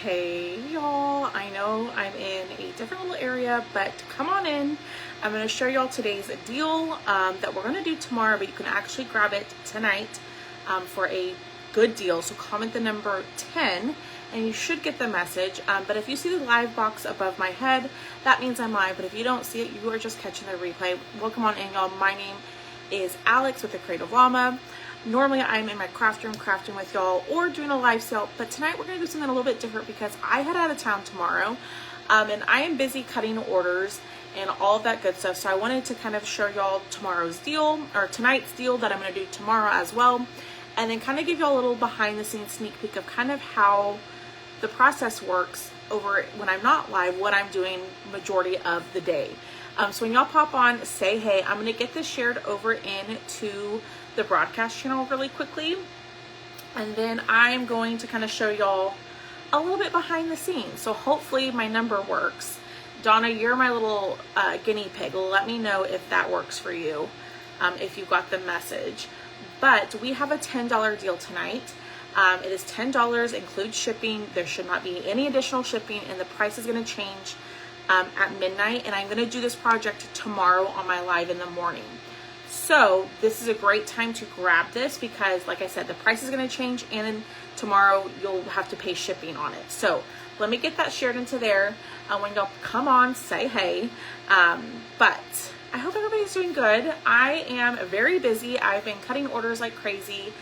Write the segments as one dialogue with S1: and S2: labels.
S1: Hey y'all, I know I'm in a different little area, but come on in. I'm going to show y'all today's deal that we're going to do tomorrow, but you can actually grab it tonight for a good deal. So comment the number 10 and you should get the message. But if you see the live box above my head, that means I'm live. But if you don't see it, you are just catching the replay. Welcome on in, y'all. My name is Alex with the Creative Llama. Normally I'm in my craft room crafting with y'all or doing a live sale, but tonight we're gonna do something a little bit different because I head out of town tomorrow and I am busy cutting orders and all of that good stuff. So I wanted to kind of show y'all tomorrow's deal or tonight's deal that I'm gonna do tomorrow as well. And then kind of give y'all a little behind the scenes sneak peek of kind of how the process works over when I'm not live, what I'm doing majority of the day. So when y'all pop on, say hey. I'm gonna get this shared over into the broadcast channel really quickly, and then I'm going to kind of show y'all a little bit behind the scenes. So hopefully my number works. Donna, you're my little guinea pig. Let me know if that works for you, if you got the message. But we have a $10 deal tonight. It is $10, includes shipping. There should not be any additional shipping, and the price is going to change at midnight. And I'm going to do this project tomorrow on my live in the morning. So this is a great time to grab this because, like I said, the price is going to change, and then tomorrow you'll have to pay shipping on it. So let me get that shared into there. When y'all come on, say hey. But I hope everybody's doing good. I am very busy. I've been cutting orders like crazy,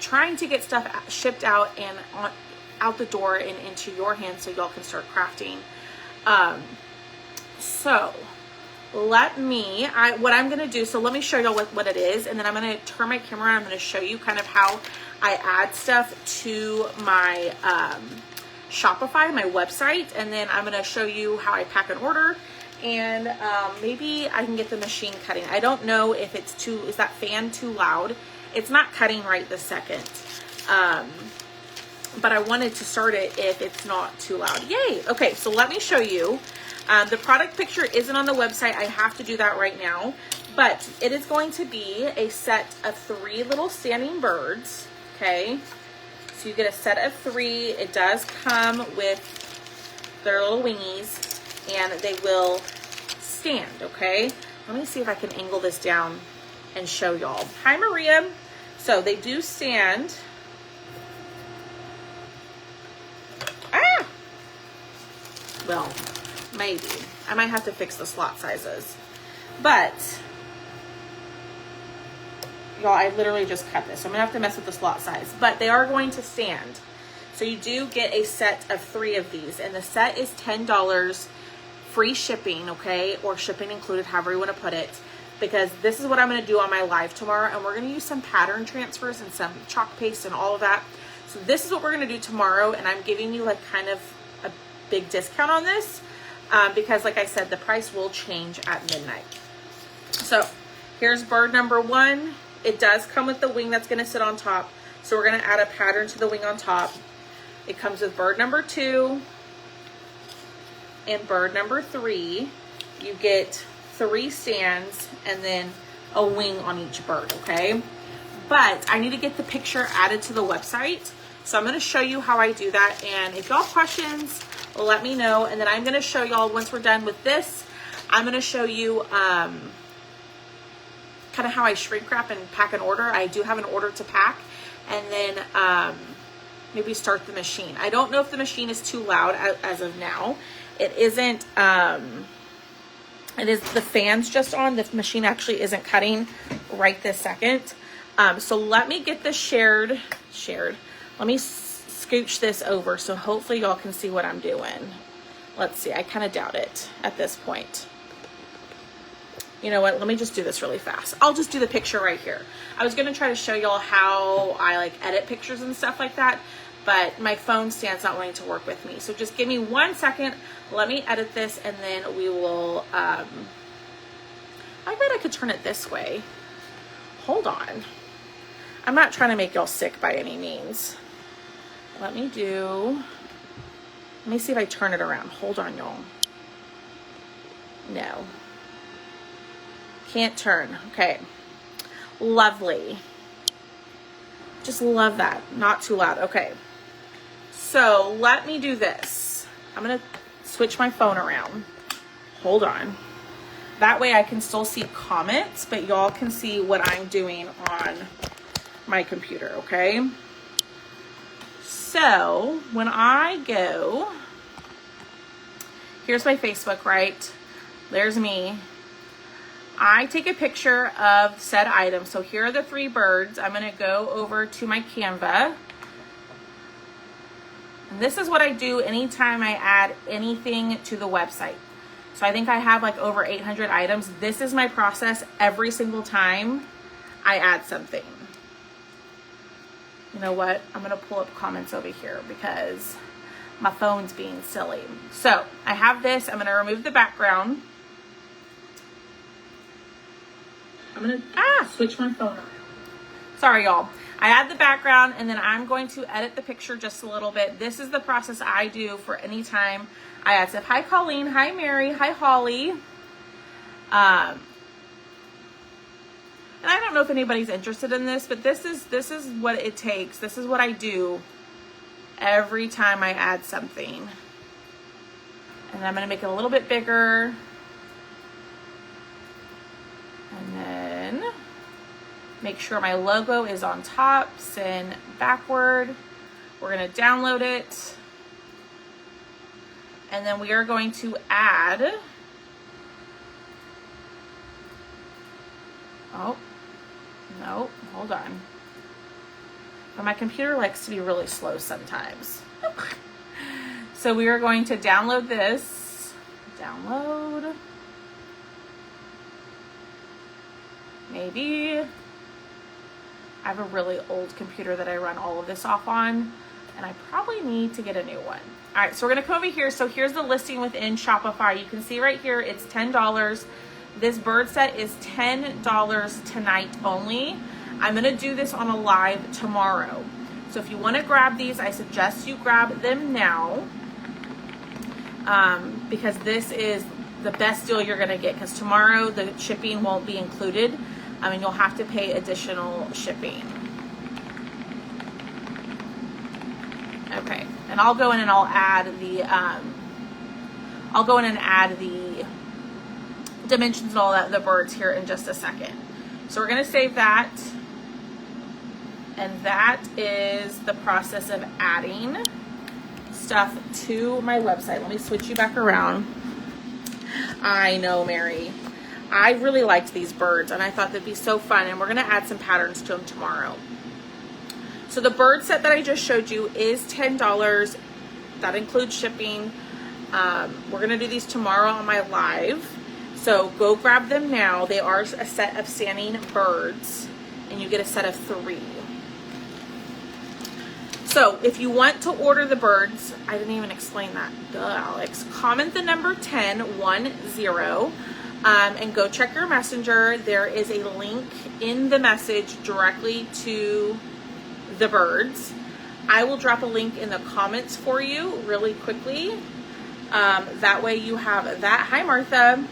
S1: trying to get stuff shipped out and out the door and into your hands so y'all can start crafting. What I'm going to do, so let me show y'all what it is, and then I'm going to turn my camera and I'm going to show you kind of how I add stuff to my Shopify, my website, and then I'm going to show you how I pack an order, and maybe I can get the machine cutting. I don't know if is that fan too loud? It's not cutting right this second, but I wanted to start it if it's not too loud. Yay! Okay, so let me show you. The product picture isn't on the website. I have to do that right now, but it is going to be a set of 3 little standing birds. Okay, so you get a set of 3. It does come with their little wingies, and they will stand. Okay, let me see if I can angle this down and show y'all. Hi, Maria. So they do stand. Well, maybe. I might have to fix the slot sizes. But, y'all, I literally just cut this. So I'm going to have to mess with the slot size. But they are going to stand. So you do get a set of 3 of these. And the set is $10, free shipping, okay? Or shipping included, however you want to put it. Because this is what I'm going to do on my live tomorrow. And we're going to use some pattern transfers and some chalk paste and all of that. So this is what we're going to do tomorrow. And I'm giving you like kind of a big discount on this. Because like I said, the price will change at midnight. So here's bird number 1. It does come with the wing that's going to sit on top. So we're going to add a pattern to the wing on top. It comes with bird number 2 and bird number 3. You get 3 stands and then a wing on each bird, okay? But I need to get the picture added to the website. So I'm going to show you how I do that. And if y'all have questions, let me know. And then I'm going to show y'all, once we're done with this, I'm going to show you kind of how I shrink wrap and pack an order. I do have an order to pack. And then maybe start the machine. I don't know if the machine is too loud as of now. It isn't, it is the fan's just on. The machine actually isn't cutting right this second. So let me get this shared. Let me scooch this over so hopefully y'all can see what I'm doing. Let's see. I kind of doubt it at this point. You know what? Let me just do this really fast. I'll just do the picture right here. I was going to try to show y'all how I like edit pictures and stuff like that, but my phone stand's not wanting to work with me. So just give me 1 second. Let me edit this and then we will, I bet I could turn it this way. Hold on. I'm not trying to make y'all sick by any means. Let me see if I turn it around. Hold on, y'all. No. Can't turn. Okay. Lovely. Just love that. Not too loud. Okay. So let me do this. I'm gonna switch my phone around. Hold on. That way I can still see comments, but y'all can see what I'm doing on my computer, okay? So when I go, here's my Facebook, right? There's me. I take a picture of said item. So here are the 3 birds. I'm gonna go over to my Canva. And this is what I do anytime I add anything to the website. So I think I have like over 800 items. This is my process every single time I add something. You know what? I'm gonna pull up comments over here because my phone's being silly. So I have this. I'm gonna remove the background. I'm gonna switch my phone around. Sorry, y'all. I add the background and then I'm going to edit the picture just a little bit. This is the process I do for any time I add stuff. Hi, Colleen. Hi, Mary. Hi, Holly. And I don't know if anybody's interested in this, but this is what it takes. This is what I do every time I add something. And I'm gonna make it a little bit bigger. And then make sure my logo is on top, send backward. We're gonna download it. And then we are going to add, oh, no, hold on. But my computer likes to be really slow sometimes. So we are going to download this. Download. Maybe. I have a really old computer that I run all of this off on, and I probably need to get a new one. All right, so we're gonna come over here. So here's the listing within Shopify. You can see right here, it's $10. This bird set is $10 tonight only. I'm gonna do this on a live tomorrow. So if you wanna grab these, I suggest you grab them now because this is the best deal you're gonna get, because tomorrow the shipping won't be included. I mean, you'll have to pay additional shipping. Okay, and I'll go in and I'll add the, dimensions and all that, the birds here in just a second. So we're gonna save that. And that is the process of adding stuff to my website. Let me switch you back around. I know, Mary. I really liked these birds and I thought they'd be so fun, and we're gonna add some patterns to them tomorrow. So the bird set that I just showed you is $10. That includes shipping. We're gonna do these tomorrow on my live. So go grab them now. They are a set of standing birds and you get a set of 3. So if you want to order the birds, I didn't even explain that. Duh, Alex. Comment the number 1010 and go check your messenger. There is a link in the message directly to the birds. I will drop a link in the comments for you really quickly. That way you have that. Hi, Martha.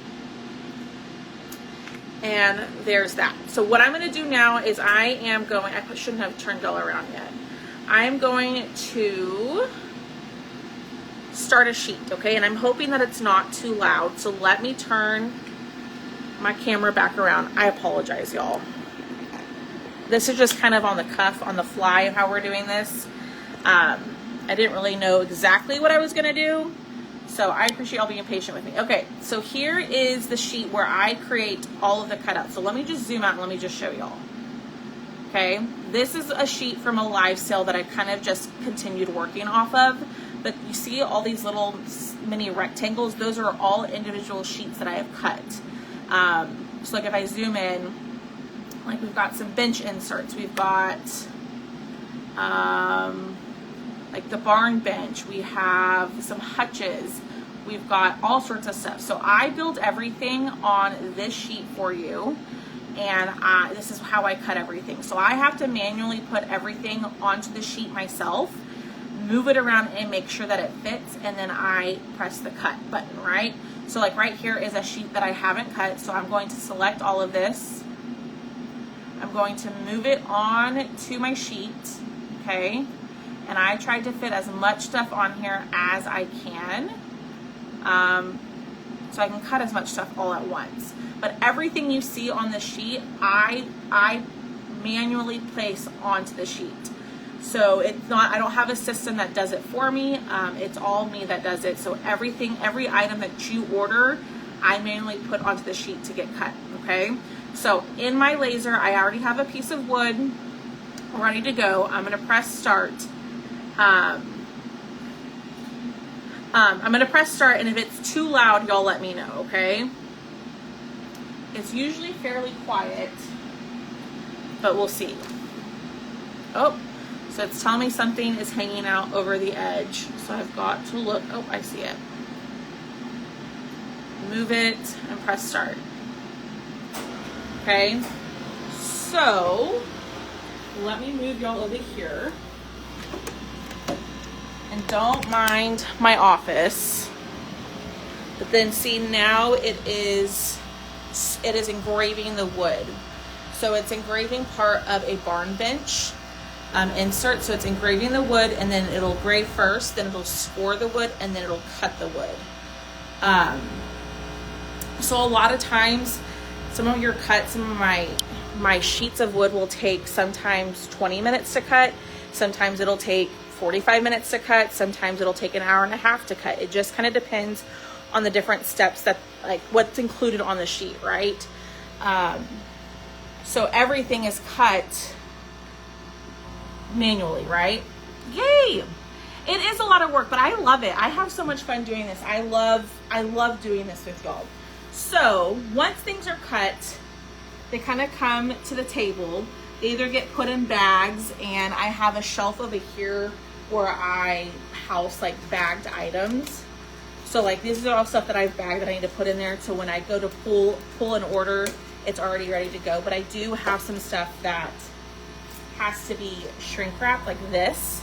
S1: And there's that. So what I'm going to do now is I shouldn't have turned y'all around yet. I'm going to start a sheet, okay? And I'm hoping that it's not too loud. So let me turn my camera back around. I apologize, y'all. This is just kind of on the cuff, on the fly, how we're doing this. I didn't really know exactly what I was gonna do, so I appreciate y'all being patient with me. Okay, so here is the sheet where I create all of the cutouts. So let me just zoom out and let me just show y'all. Okay, this is a sheet from a live sale that I kind of just continued working off of. But you see all these little mini rectangles? Those are all individual sheets that I have cut. So like if I zoom in, like we've got some bench inserts. We've got like the barn bench. We have some hutches. We've got all sorts of stuff. So I build everything on this sheet for you. And this is how I cut everything. So I have to manually put everything onto the sheet myself, move it around and make sure that it fits, and then I press the cut button, right? So like right here is a sheet that I haven't cut, so I'm going to select all of this. I'm going to move it on to my sheet, okay? and I tried to fit as much stuff on here as I can, so I can cut as much stuff all at once. But everything you see on the sheet, I manually place onto the sheet. So it's not, I don't have a system that does it for me. It's all me that does it. So everything, every item that you order, I manually put onto the sheet to get cut, okay? So in my laser, I already have a piece of wood ready to go. I'm gonna press start. I'm gonna press start, and if it's too loud, y'all let me know, okay? It's usually fairly quiet, but we'll see. Oh, so it's telling me something is hanging out over the edge. So I've got to look. Oh, I see it. Move it and press start. Okay, so let me move y'all over here. And don't mind my office. But then see, now it is engraving the wood. So it's engraving part of a barn bench insert. So it's engraving the wood, and then it'll engrave first, then it'll score the wood, and then it'll cut the wood. So a lot of times, some of your cuts, some of my sheets of wood will take sometimes 20 minutes to cut. Sometimes it'll take 45 minutes to cut. Sometimes it'll take an hour and a half to cut. It just kind of depends on the different steps that, like, what's included on the sheet, right? So everything is cut manually, right? Yay! It is a lot of work, but I love it. I have so much fun doing this. I love doing this with y'all. So once things are cut, they kind of come to the table. They either get put in bags, and I have a shelf over here where I house like bagged items. So like these are all stuff that I've bagged that I need to put in there, so when I go to pull an order, it's already ready to go. But I do have some stuff that has to be shrink wrapped, like this.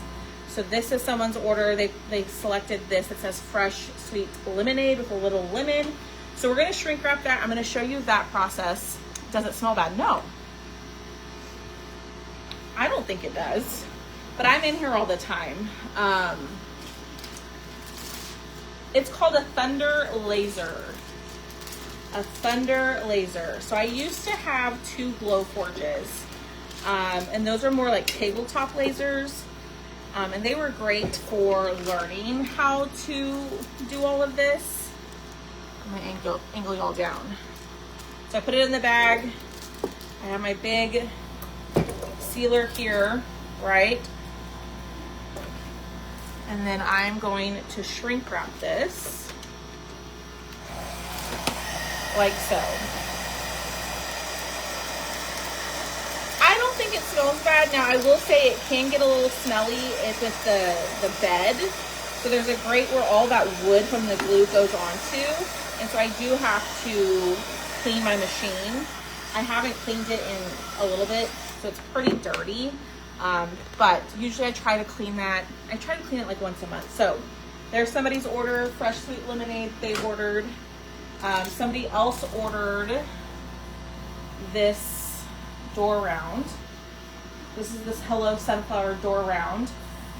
S1: So this is someone's order. They selected this. It says fresh sweet lemonade with a little lemon. So we're gonna shrink wrap that. I'm gonna show you that process. Does it smell bad? No. I don't think it does, but I'm in here all the time. It's called a Thunder Laser. A Thunder Laser. So I used to have 2 Glowforges, and those are more like tabletop lasers, and they were great for learning how to do all of this. I'm gonna angle y'all down. So I put it in the bag. I have my big sealer here, right? And then I'm going to shrink wrap this like so. I don't think it smells bad. Now I will say it can get a little smelly with the bed. So there's a grate where all that wood from the glue goes onto. And so I do have to clean my machine. I haven't cleaned it in a little bit, so it's pretty dirty. But usually I try to clean that. I try to clean it like once a month. So there's somebody's order, fresh sweet lemonade they ordered. Somebody else ordered this door round. This is this Hello Sunflower door round.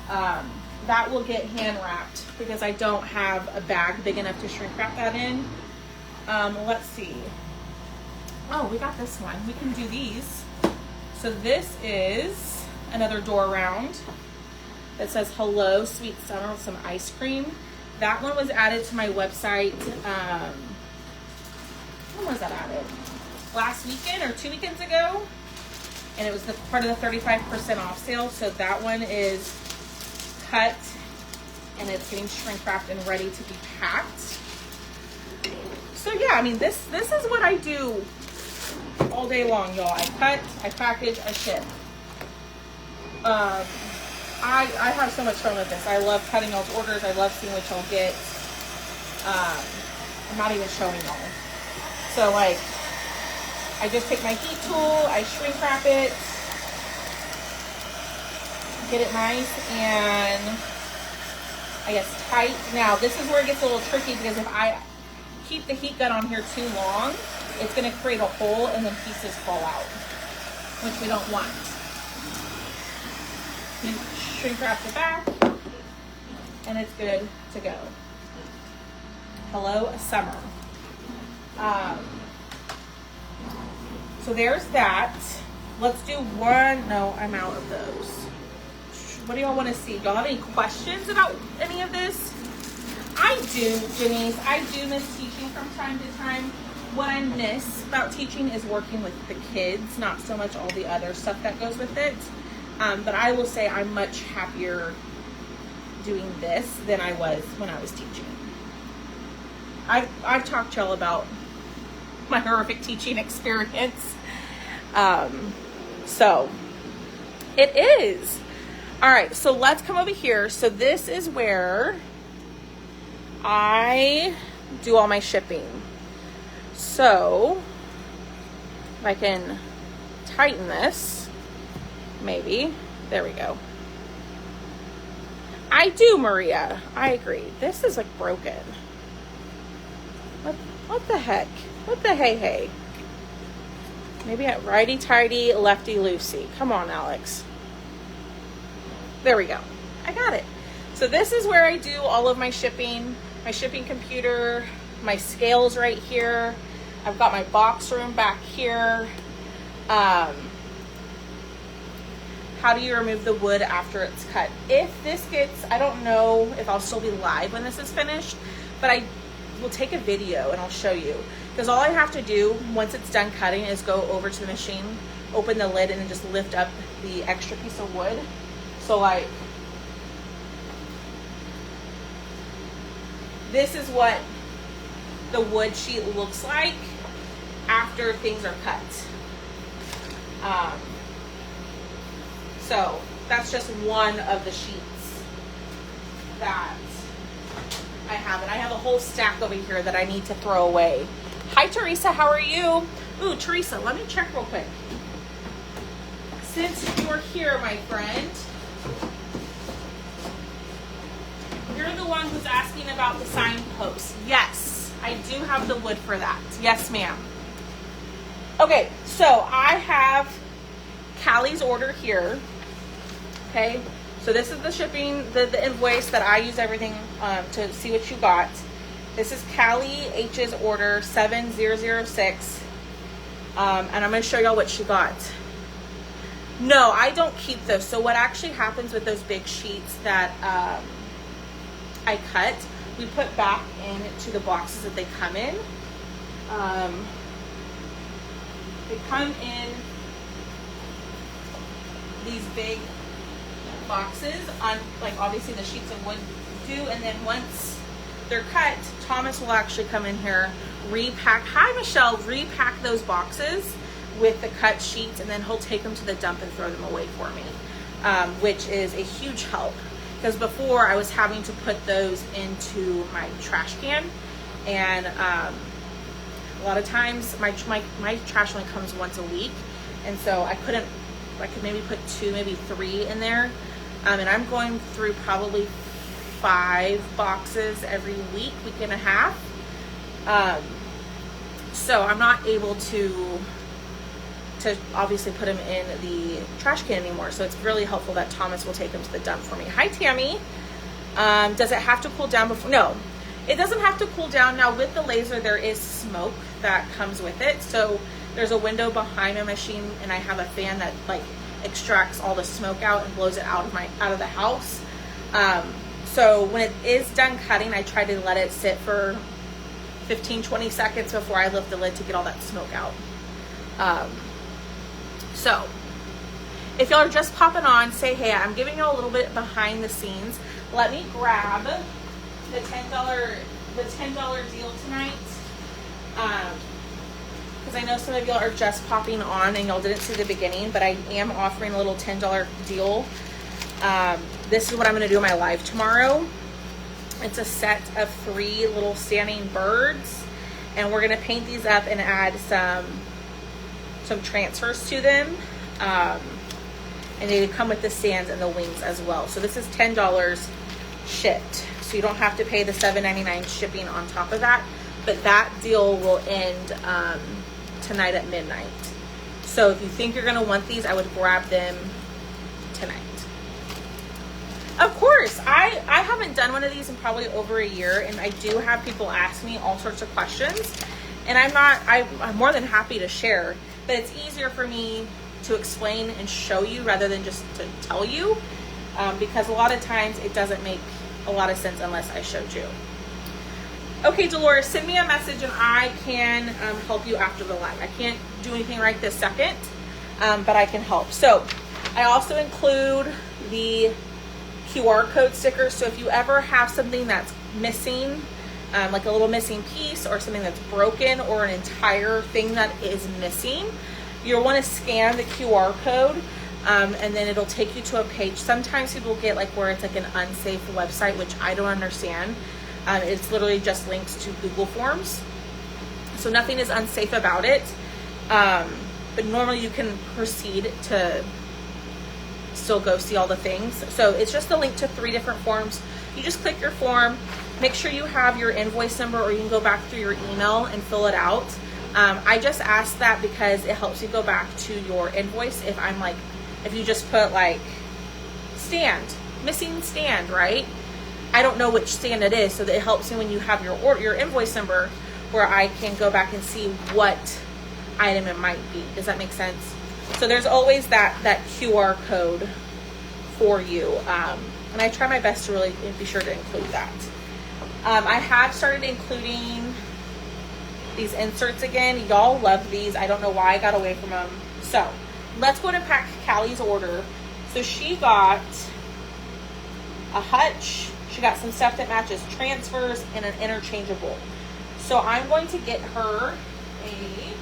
S1: That will get hand wrapped because I don't have a bag big enough to shrink wrap that in. Let's see. Oh, we got this one. We can do these. So this is another door round that says hello sweet summer with some ice cream. That one was added to my website. When was that added? Last weekend or 2 weekends ago? And it was the part of the 35% off sale. So that one is cut and it's getting shrink wrapped and ready to be packed. So yeah, I mean, this is what I do all day long, y'all. I cut, I package, I ship. I have so much fun with this. I love cutting y'all's orders. I love seeing what y'all get. I'm not even showing y'all. So like, I just take my heat tool, I shrink wrap it, get it nice and I guess tight. Now this is where it gets a little tricky because if I keep the heat gun on here too long, it's going to create a hole and then pieces fall out, which we don't want. shrink wrap the back, and it's good to go. Hello, summer. So there's that. Let's do one. No, I'm out of those. What do y'all want to see? Y'all have any questions about any of this? I do, Denise. I do miss teaching from time to time. What I miss about teaching is working with the kids, not so much all the other stuff that goes with it. But I will say I'm much happier doing this than I was when I was teaching. I've talked to y'all about my horrific teaching experience. So it is. All right, so let's come over here. So this is where I do all my shipping. So if I can tighten this, maybe. There we go. I do, Maria. I agree. This is like broken. What the heck? What the hey? Maybe at righty-tighty, lefty-loosey. Come on, Alex. There we go. I got it. So this is where I do all of my shipping computer, my scales right here. I've got my box room back here. How do you remove the wood after it's cut? If this gets, I don't know if I'll still be live when this is finished, but I will take a video and I'll show you. Because all I have to do once it's done cutting is go over to the machine, open the lid, and then just lift up the extra piece of wood. So like, this is what the wood sheet looks like after things are cut. So that's just one of the sheets that I have. And I have a whole stack over here that I need to throw away. Hi, Teresa. How are you? Ooh, Teresa, let me check real quick. Since you're here, my friend, you're the one who's asking about the signpost. Yes, I do have the wood for that. Yes, ma'am. Okay, so I have Callie's order here. Okay, so this is the shipping, the invoice that I use everything to see what you got. This is Callie H's order 7006. And I'm going to show y'all what she got. No, I don't keep those. So what actually happens with those big sheets that I cut, we put back into the boxes that they come in. They come in these big boxes on, like, obviously the sheets of wood do, and then once they're cut, Thomas will actually come in here, repack. Hi, Michelle. Repack those boxes with the cut sheets, and then he'll take them to the dump and throw them away for me, which is a huge help. Because before I was having to put those into my trash can, and a lot of times my trash only comes once a week, and so I could maybe put 2, maybe 3 in there, and I'm going through probably 5 boxes every week and a half. So I'm not able to obviously put them in the trash can anymore. So it's really helpful that Thomas will take them to the dump for me. Hi, Tammy. Does it have to cool down before? No, it doesn't have to cool down. Now with the laser, there is smoke that comes with it. So there's a window behind my machine, and I have a fan that like extracts all the smoke out and blows it out of the house. So when it is done cutting, I try to let it sit for 15-20 seconds before I lift the lid to get all that smoke out. So if y'all are just popping on, say hey. I'm giving you a little bit behind the scenes. Let me grab the $10 deal tonight, because I know some of y'all are just popping on and y'all didn't see the beginning, but I am offering a little $10 deal. This is what I'm going to do in my live tomorrow. It's a set of 3 little standing birds, and we're going to paint these up and add some transfers to them, and they come with the stands and the wings as well. So this is $10 shipped, so you don't have to pay the $7.99 shipping on top of that, but that deal will end tonight at midnight. So if you think you're going to want these, I would grab them tonight. Of course. I haven't done one of these in probably over a year, and I do have people ask me all sorts of questions, and I'm more than happy to share, but it's easier for me to explain and show you rather than just to tell you, because a lot of times it doesn't make a lot of sense unless I showed you. Okay, Dolores, send me a message and I can help you after the live. I can't do anything right this second, but I can help. So I also include the QR code stickers. So if you ever have something that's missing, like a little missing piece or something that's broken or an entire thing that is missing, you'll want to scan the QR code, and then it'll take you to a page. Sometimes people get like where it's like an unsafe website, which I don't understand. It's literally just links to Google Forms. So nothing is unsafe about it. But normally you can proceed to still go see all the things. So it's just a link to 3 different forms. You just click your form, make sure you have your invoice number, or you can go back through your email and fill it out. I just asked that because it helps you go back to your invoice. If you just put like missing stand, right? I don't know which stand it is, so that it helps me when you have your invoice number, where I can go back and see what item it might be. Does that make sense? So there's always that QR code for you, and I try my best to really be sure to include that. I have started including these inserts again. Y'all love these. I don't know why I got away from them. So let's go to pack Callie's order. So she got a hutch. She got some stuff that matches transfers and an interchangeable. So I'm going to get her a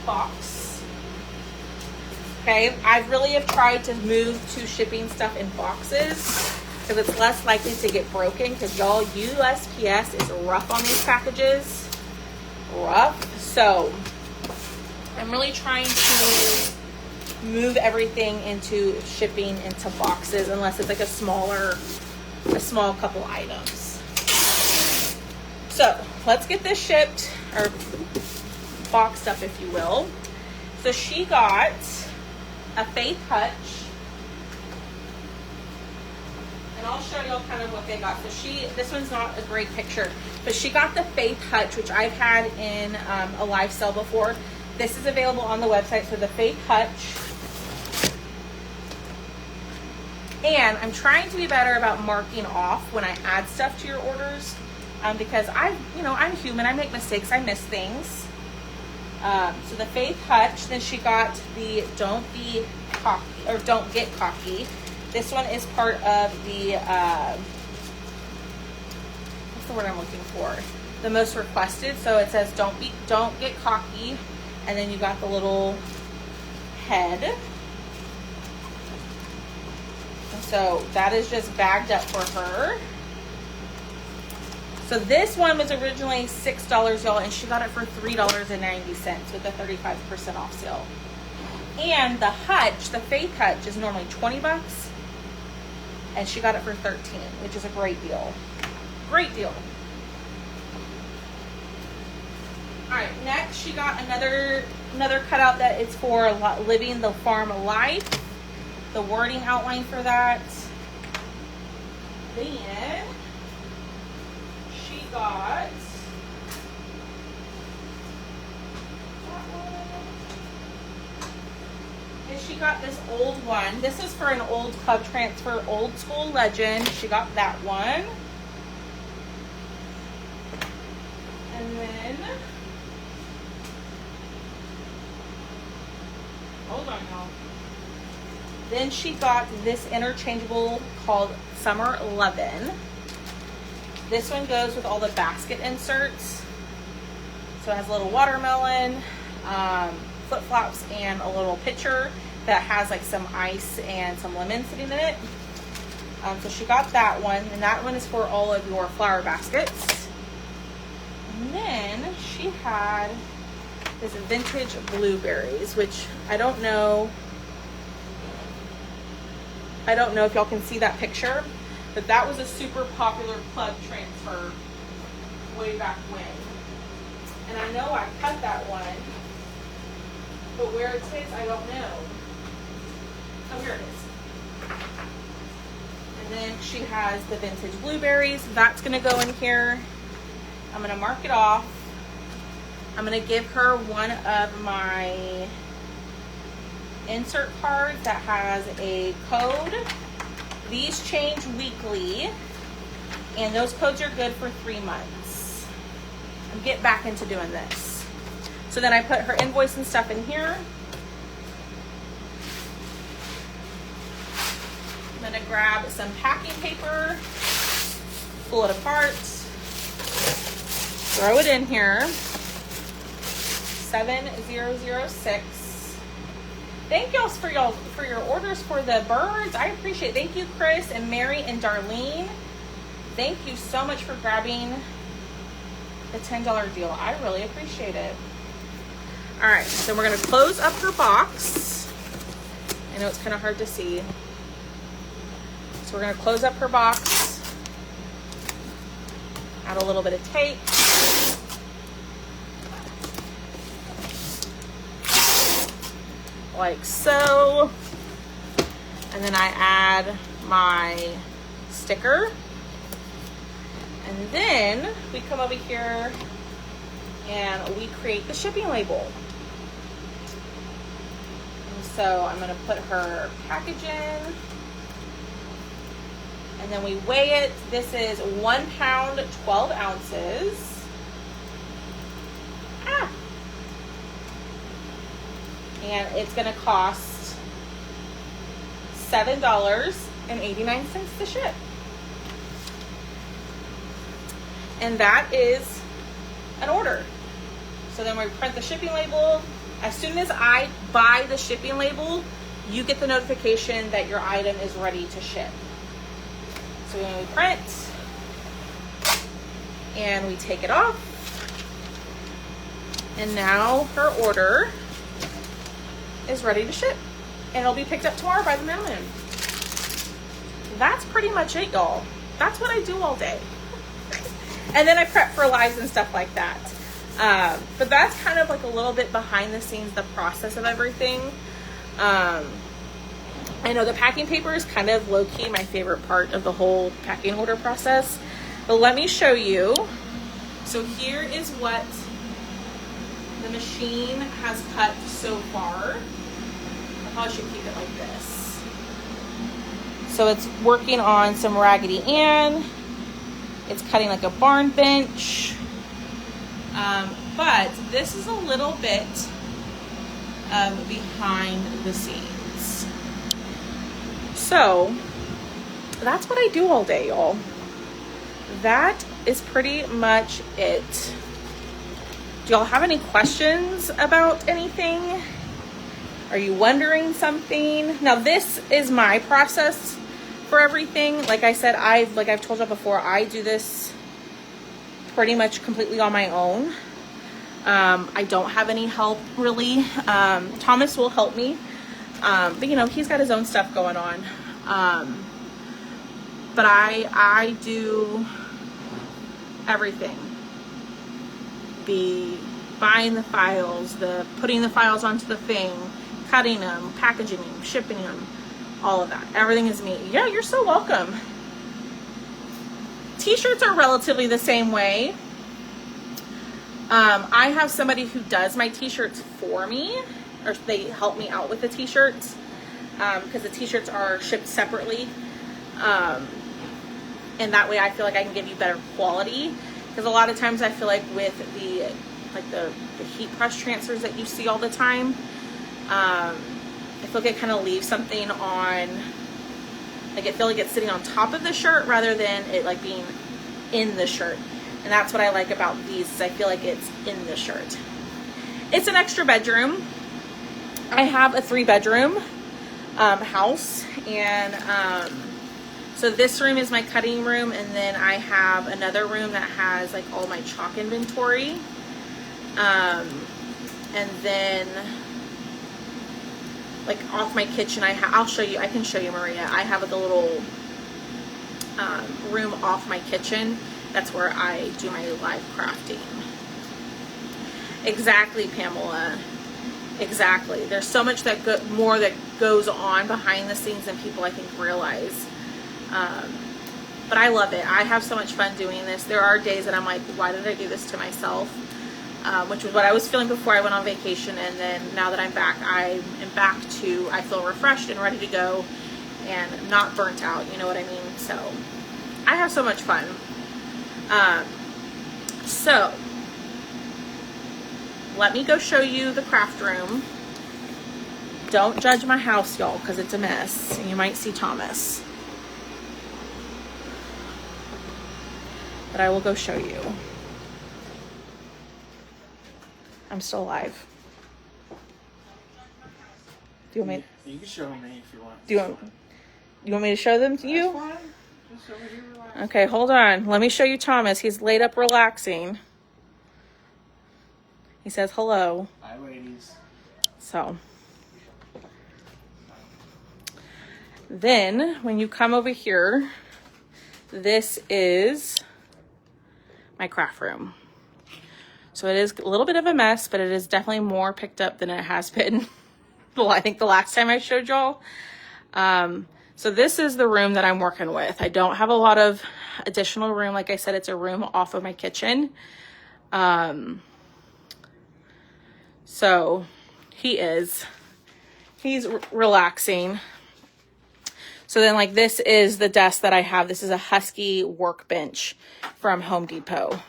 S1: box. Okay, I really have tried to move to shipping stuff in boxes because it's less likely to get broken, because y'all, USPS is rough on these packages. Rough. So I'm really trying to move everything into shipping into boxes, unless it's like a small couple items. So let's get this shipped, or boxed up, if you will. So she got a Faith hutch, and I'll show y'all kind of what they got. So this one's not a great picture, but she got the Faith hutch, which I've had in a live sale before. This is available on the website. So the Faith hutch. And I'm trying to be better about marking off when I add stuff to your orders, because I'm human. I make mistakes. I miss things. So the Faith hutch. Then she got the Don't Get Cocky. This one is part of the what's the word I'm looking for? The most requested. So it says Don't Get Cocky, and then you got the little head. So that is just bagged up for her. So this one was originally $6, y'all, and she got it for $3.90 with a 35% off sale. And the hutch, the Faith hutch, is normally $20, and she got it for $13, which is a great deal. Great deal. All right, next she got another cutout that it's for living the farm life. The wording outline for that. Then she got she got this old one. This is for an old club transfer, Old School Legend. She got that one. And then hold on, y'all. Then she got this interchangeable called Summer 11. This one goes with all the basket inserts. So it has a little watermelon, flip-flops, and a little pitcher that has like some ice and some lemon sitting in it. So she got that one, and that one is for all of your flower baskets. And then she had this vintage blueberries, which I don't know if y'all can see that picture, but that was a super popular plug transfer way back when. And I know I cut that one, but where it is, I don't know. Oh, here it is. And then she has the vintage blueberries. That's gonna go in here. I'm gonna mark it off. I'm gonna give her one of my insert cards that has a code. These change weekly, and those codes are good for 3 months. I'm getting back into doing this. So then I put her invoice and stuff in here. I'm gonna grab some packing paper, pull it apart, throw it in here. 7006. Thank y'all for your orders for the birds. I appreciate it. Thank you, Chris and Mary and Darlene. Thank you so much for grabbing the $10 deal. I really appreciate it. All right, so we're gonna close up her box. I know it's kind of hard to see. So we're gonna close up her box, add a little bit of tape. Like so. And then I add my sticker. And then we come over here and we create the shipping label. And so I'm gonna put her package in. And then we weigh it. This is 1 pound, 12 ounces. And it's gonna cost $7.89 to ship. And that is an order. So then we print the shipping label. As soon as I buy the shipping label, you get the notification that your item is ready to ship. So when we print and we take it off, and now her order is ready to ship, and it'll be picked up tomorrow by the mailman. That's pretty much it, y'all. That's what I do all day. And then I prep for lives and stuff like that. But that's kind of like a little bit behind the scenes, the process of everything. I know the packing paper is kind of low-key my favorite part of the whole packing order process, but let me show you. So here is what the machine has cut so far. I probably should keep it like this. So it's working on some Raggedy Ann. It's cutting like a barn bench. But this is a little bit of behind the scenes. So that's what I do all day, y'all. That is pretty much it. Do y'all have any questions about anything? Are you wondering something? Now this is my process for everything. Like I said, like I've told you before, I do this pretty much completely on my own. I don't have any help really. Thomas will help me, but you know, he's got his own stuff going on. But I do everything. The buying the files, the putting the files onto the thing, cutting them, packaging them, shipping them, all of that. Everything is me. Yeah, you're so welcome. T-shirts are relatively the same way. I have somebody who does my t-shirts for me, or they help me out with the t-shirts, because the t-shirts are shipped separately. And that way I feel like I can give you better quality, because a lot of times I feel like with the heat press transfers that you see all the time, I feel like it kind of leaves something on, like I feel like it's sitting on top of the shirt rather than it like being in the shirt. And that's what I like about these, is I feel like it's in the shirt. It's an extra bedroom. I have a 3-bedroom house, and so this room is my cutting room, and then I have another room that has like all my chalk inventory, and then like off my kitchen I'll show you, I can show you, Maria, I have like a little room off my kitchen. That's where I do my live crafting. Exactly, Pamela. Exactly. There's so much more that goes on behind the scenes than people I think realize. But I love it. I have so much fun doing this. There are days that I'm like, why did I do this to myself? Which was what I was feeling before I went on vacation. And then now that I'm back, I am back to, I feel refreshed and ready to go and not burnt out. You know what I mean? So I have so much fun. So let me go show you the craft room. Don't judge my house, y'all, because it's a mess. And you might see Thomas. But I will go show you. I'm still alive. Do you want me?
S2: You can show me if you want.
S1: Do you want me to show them to you?
S2: That's fine. Just over here, relax.
S1: Okay, hold on. Let me show you Thomas. He's laid up relaxing. He says hello.
S2: Hi, ladies.
S1: So then when you come over here, this is my craft room. So it is a little bit of a mess, but it is definitely more picked up than it has been. Well, I think the last time I showed y'all. So this is the room that I'm working with. I don't have a lot of additional room. Like I said, it's a room off of my kitchen. So he's relaxing. So then like this is the desk that I have. This is a Husky workbench from Home Depot.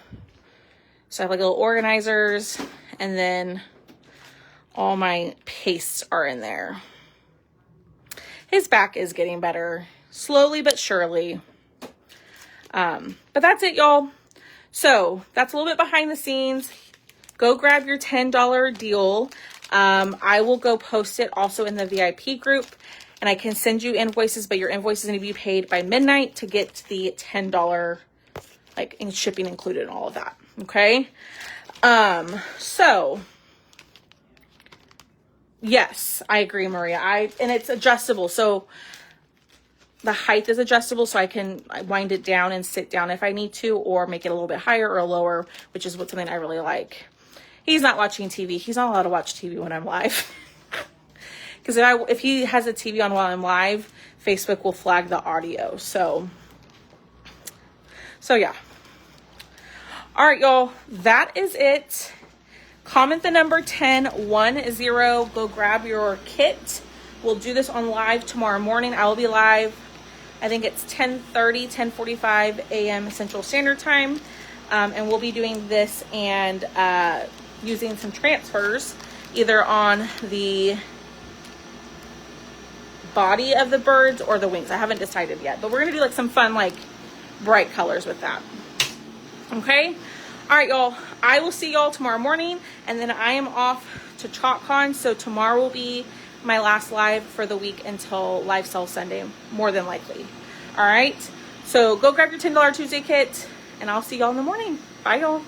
S1: So I have like little organizers, and then all my pastes are in there. His back is getting better, slowly but surely. But that's it, y'all. So that's a little bit behind the scenes. Go grab your $10 deal. I will go post it also in the VIP group, and I can send you invoices, but your invoice is going to be paid by midnight to get the $10, like in shipping included and all of that. Okay. So yes, I agree, Maria. And it's adjustable. So the height is adjustable, so I can wind it down and sit down if I need to, or make it a little bit higher or lower, which is something I really like. He's not watching TV. He's not allowed to watch TV when I'm live. Because if he has a TV on while I'm live, Facebook will flag the audio. So yeah. All right, y'all. That is it. Comment the number 1010. Go grab your kit. We'll do this on live tomorrow morning. I will be live. I think it's 10:30, 10:45 a.m. Central Standard Time. And we'll be doing this and using some transfers either on the body of the birds or the wings. I haven't decided yet, but we're going to do like some fun, like bright colors with that. Okay. All right, y'all. I will see y'all tomorrow morning, and then I am off to ChalkCon. So tomorrow will be my last live for the week until Live Sell Sunday, more than likely. All right. So go grab your $10 Tuesday kit, and I'll see y'all in the morning. Bye, y'all.